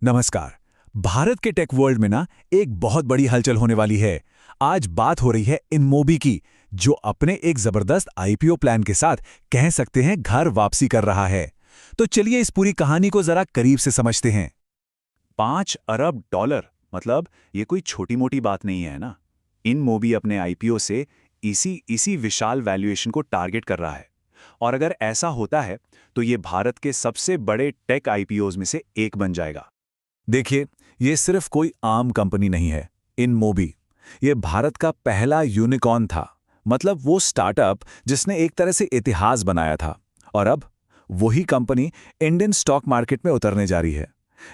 नमस्कार। भारत के tech world में ना एक बहुत बड़ी हलचल होने वाली है। आज बात हो रही है इनमोबी की, जो अपने एक जबरदस्त आईपीओ प्लान के साथ कह सकते हैं घर वापसी कर रहा है। तो चलिए इस पूरी कहानी को जरा करीब से समझते हैं। $5 अरब, मतलब ये कोई छोटी मोटी बात नहीं है ना। इनमोबी अपने आईपीओ से इसी विशाल वैल्यूएशन को टारगेट कर रहा है। और अगर ऐसा होता है तो ये भारत के सबसे बड़े टेक आईपीओज में से एक बन जाएगा। देखिए, ये सिर्फ कोई आम कंपनी नहीं है। इनमोबी ये भारत का पहला यूनिकॉर्न था। मतलब वो स्टार्टअप जिसने एक तरह से इतिहास बनाया था। और अब वही कंपनी इंडियन स्टॉक मार्केट में उतरने जा रही है।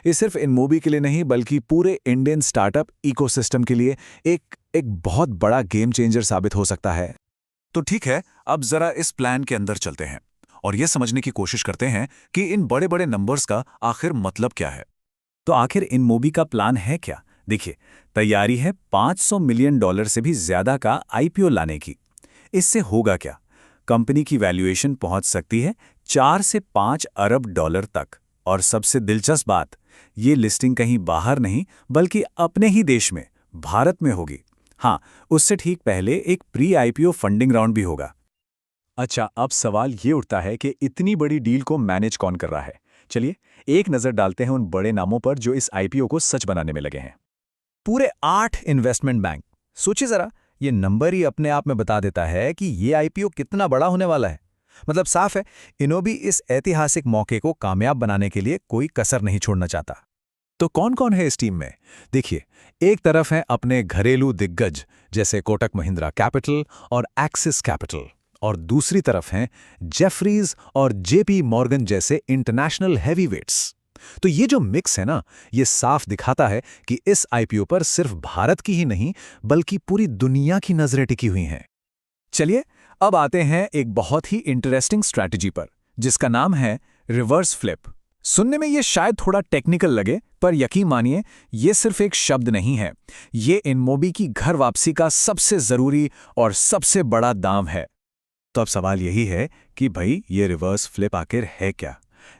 ये सिर्फ इनमोबी के लिए नहीं, बल्कि पूरे इंडियन स्टार्टअप इकोसिस्टम के लिए एक एक बहुत बड़ा गेम चेंजर साबित हो सकता है। तो ठीक है, अब जरा इस प्लान के अंदर चलते हैं और ये समझने की कोशिश करते हैं कि इन बड़े बड़े नंबर्स का आखिर मतलब क्या है। तो आखिर इनमोबी का प्लान है क्या? देखिए, तैयारी है $500 मिलियन से भी ज्यादा का आईपीओ लाने की। इससे होगा क्या? कंपनी की वैल्यूएशन पहुंच सकती है 4 से 5 अरब डॉलर तक। और सबसे दिलचस्प बात, ये लिस्टिंग कहीं बाहर नहीं बल्कि अपने ही देश में, भारत में होगी। हाँ, उससे ठीक पहले एक प्री आईपीओ फंडिंग राउंड भी होगा। अच्छा, अब सवाल ये उठता है कि इतनी बड़ी डील को मैनेज कौन कर रहा है। चलिए एक नजर डालते हैं उन बड़े नामों पर जो इस आईपीओ को सच बनाने में लगे हैं। पूरे 8 इन्वेस्टमेंट बैंक। सोचिए जरा, ये नंबर ही अपने आप में बता देता है कि ये आईपीओ कितना बड़ा होने वाला है। मतलब साफ है, इनोबी इस ऐतिहासिक मौके को कामयाब बनाने के लिए कोई कसर नहीं छोड़ना चाहता। तो कौन कौन है इस टीम में? देखिए, एक तरफ है अपने घरेलू दिग्गज जैसे कोटक महिंद्रा कैपिटल और एक्सिस कैपिटल, और दूसरी तरफ हैं जेफरीज और जेपी मॉर्गन जैसे इंटरनेशनल हैवीवेट्स। तो ये जो मिक्स है ना, ये साफ दिखाता है कि इस आईपीओ पर सिर्फ भारत की ही नहीं बल्कि पूरी दुनिया की नजरें टिकी हुई हैं। चलिए अब आते हैं एक बहुत ही इंटरेस्टिंग स्ट्रैटेजी पर, जिसका नाम है रिवर्स फ्लिप। सुनने में ये शायद थोड़ा टेक्निकल लगे, पर यकीन मानिए, ये सिर्फ एक शब्द नहीं है। ये इनमोबी की घर वापसी का सबसे जरूरी और सबसे बड़ा दांव है। तो अब सवाल यही है कि भाई, ये रिवर्स फ्लिप आखिर है क्या?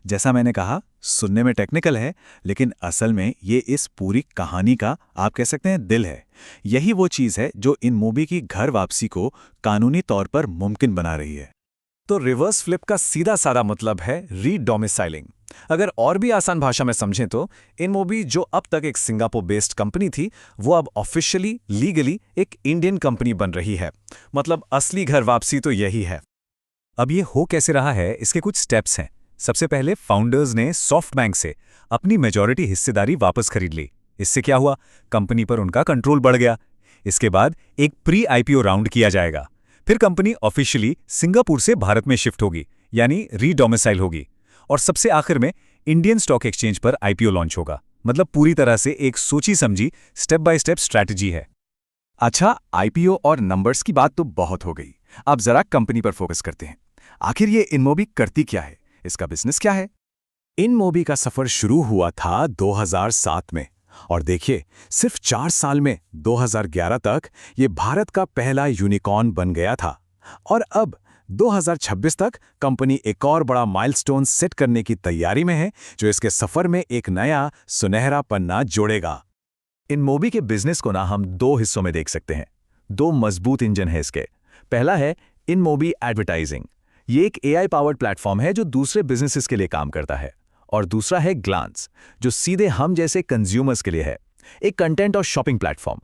जैसा मैंने कहा, सुनने में टेक्निकल है, लेकिन असल में ये इस पूरी कहानी का, आप कह सकते हैं, दिल है। यही वो चीज है जो इनमोबी की घर वापसी को कानूनी तौर पर मुमकिन बना रही है। तो रिवर्स फ्लिप का सीधा साधा मतलब है रीडोमिसाइलिंग। अगर और भी आसान भाषा में समझें तो इनमोबी, जो अब तक एक सिंगापुर बेस्ड कंपनी थी, वो अब ऑफिशियली लीगली एक इंडियन कंपनी बन रही है। मतलब असली घर वापसी तो यही है। अब ये हो कैसे रहा है, इसके कुछ स्टेप्स हैं। सबसे पहले फाउंडर्स ने सॉफ्ट बैंक से अपनी मेजॉरिटी हिस्सेदारी वापस खरीद ली। इससे क्या हुआ? कंपनी पर उनका कंट्रोल बढ़ गया। इसके बाद एक प्री आईपीओ राउंड किया जाएगा। फिर कंपनी ऑफिशियली सिंगापुर से भारत में शिफ्ट होगी, यानी रीडोमिसाइल होगी। और सबसे आखिर में इंडियन स्टॉक एक्सचेंज पर आईपीओ लॉन्च होगा। मतलब पूरी तरह से एक सोची समझी स्टेप बाय स्टेप स्ट्रैटेजी है। अच्छा, आईपीओ और नंबर्स की बात तो बहुत हो गई। अब जरा कंपनी पर फोकस करते हैं। आखिर ये इनमोबी करती क्या है? इसका बिजनेस क्या है? इनमोबी का सफर शुरू हुआ था 2007 में, और देखिए, सिर्फ 4 साल में 2011 तक ये भारत का पहला यूनिकॉर्न बन गया था। और अब 2026 तक कंपनी एक और बड़ा माइलस्टोन सेट करने की तैयारी में है, जो इसके सफर में एक नया सुनहरा पन्ना जोड़ेगा। इनमोबी के बिजनेस को ना हम 2 हिस्सों में देख सकते हैं। 2 मजबूत इंजन है इसके। पहला है इनमोबी एडवर्टाइजिंग। ये एक एआई पावर्ड प्लेटफॉर्म है जो दूसरे बिजनेसेस के लिए काम करता है। और दूसरा है ग्लांस, जो सीधे हम जैसे कंज्यूमर्स के लिए है, एक कंटेंट और शॉपिंग प्लेटफॉर्म।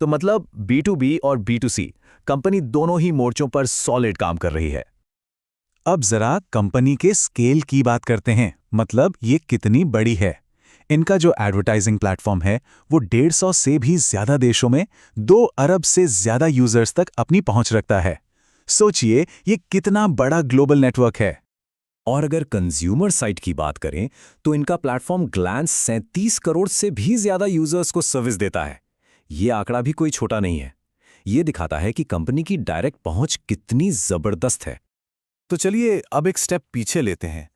तो मतलब B2B और B2C कंपनी दोनों ही मोर्चों पर सॉलिड काम कर रही है। अब जरा कंपनी के स्केल की बात करते हैं। मतलब ये कितनी बड़ी है। इनका जो एडवर्टाइजिंग प्लेटफॉर्म है, वो 150 से भी ज्यादा देशों में 2 अरब से ज्यादा यूजर्स तक अपनी पहुंच रखता है। सोचिए, ये कितना बड़ा ग्लोबल नेटवर्क है। और अगर कंज्यूमर साइट की बात करें तो इनका प्लेटफॉर्म ग्लैंस 37 करोड़ से भी ज्यादा यूजर्स को सर्विस देता है। ये आंकड़ा भी कोई छोटा नहीं है। ये दिखाता है कि कंपनी की डायरेक्ट पहुंच कितनी जबरदस्त है। तो चलिए अब एक स्टेप पीछे लेते हैं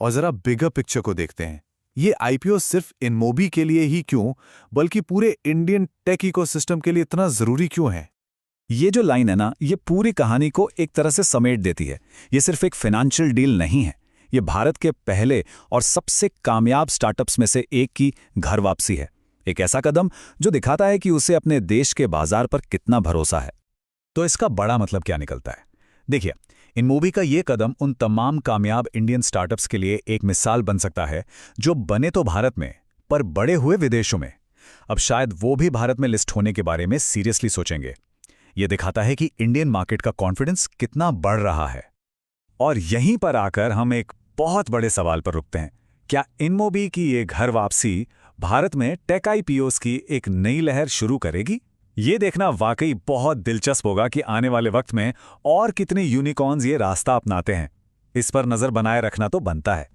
और जरा बिगर पिक्चर को देखते हैं। ये आईपीओ सिर्फ इनमोबी के लिए ही क्यों, बल्कि पूरे इंडियन टेक इकोसिस्टम के लिए इतना जरूरी क्यों है? ये जो लाइन है ना, ये पूरी कहानी को एक तरह से समेट देती है। ये सिर्फ एक फाइनेंशियल डील नहीं है, ये भारत के पहले और सबसे कामयाब स्टार्टअप्स में से एक की घर वापसी है। एक ऐसा कदम जो दिखाता है कि उसे अपने देश के बाजार पर कितना भरोसा है। तो इसका बड़ा मतलब क्या निकलता है? देखिए, इन मूवी का ये कदम उन तमाम कामयाब इंडियन स्टार्टअप्स के लिए एक मिसाल बन सकता है जो बने तो भारत में, पर बड़े हुए विदेशों में। अब शायद वो भी भारत में लिस्ट होने के बारे में सीरियसली सोचेंगे। ये दिखाता है कि इंडियन मार्केट का कॉन्फिडेंस कितना बढ़ रहा है। और यहीं पर आकर हम एक बहुत बड़े सवाल पर रुकते हैं। क्या इनमोबी की ये घर वापसी भारत में टेक आईपीओस की एक नई लहर शुरू करेगी? ये देखना वाकई बहुत दिलचस्प होगा कि आने वाले वक्त में और कितने यूनिकॉर्न्स ये रास्ता अपनाते हैं। इस पर नजर बनाए रखना तो बनता है।